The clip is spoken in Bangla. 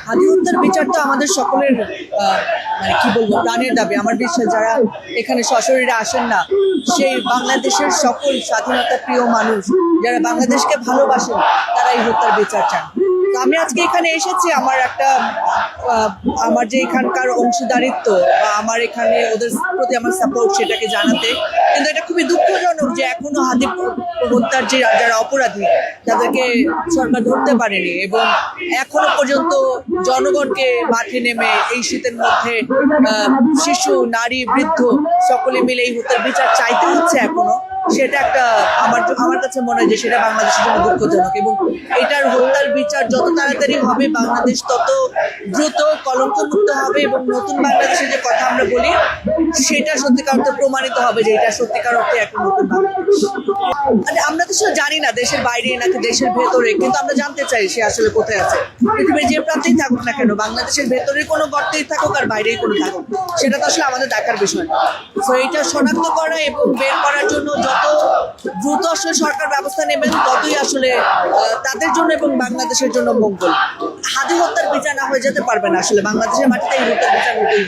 হাদি হত্যার বিচার তো আমাদের সকলের মানে কি বলবো প্রাণের দাবি। আমার বিশ্বাস যারা এখানে সশরীরে আসেন না, সেই বাংলাদেশের সকল স্বাধীনতা প্রিয় মানুষ যারা বাংলাদেশকে ভালোবাসেন তারা এই হত্যার বিচার চান। তো আমি আজকে এখানে এসেছি আমার একটা আমার যে এখানকার অংশীদারিত্ব বা আমার এখানে ওদের প্রতি আমার সাপোর্ট সেটাকে জানাতে। কিন্তু এটা খুবই দুঃখজনক যে এখনো হাদি হত্যার যে যারা অপরাধী তাদেরকে সরকার ধরতে পারেনি এবং এখনো পর্যন্ত জনগণকে মাঠে নেমে এই শীতের মধ্যে শিশু, নারী, বৃদ্ধ সকলে মিলে এই হত্যার বিচার চাইতে হচ্ছে এখনো। সেটা একটা আমার কাছে মনে হয় যে সেটা বাংলাদেশের জন্য দুঃখজনক এবং এটার হত্যার বিচার যত তাড়াতাড়ি হবে বাংলাদেশ তত দ্রুত কলঙ্কমুক্ত হবে এবং নতুন বাংলাদেশের যে কথা আমরা বলি সেটা সত্যিকার অর্থে প্রমাণিত হবে যে এটা সত্যিকার অর্থে একটা নতুন বাংলাদেশ। মানে আমরা তো আসলে জানি না দেশের বাইরে নাকি দেশের ভেতরে, কিন্তু আমরা জানতে চাই সে আসলে কোথায় আছে। পৃথিবীর যে প্রান্তেই থাকুক না কেন, বাংলাদেশের ভেতরে কোনো গর্তেই থাকুক আর বাইরেই কোনো থাকুক, সেটা তো আসলে আমাদের দেখার বিষয়। তো এইটা শনাক্ত করা এবং বের করার জন্য যত দ্রুত আসলে সরকার ব্যবস্থা নেবেন ততই আসলে তাদের জন্য এবং বাংলাদেশের জন্য মঙ্গল। হাদি হত্যার বিচার না হয়ে যেতে পারবে না আসলে বাংলাদেশের মাটিতে এই হত্যার বিচার হতেই হবে।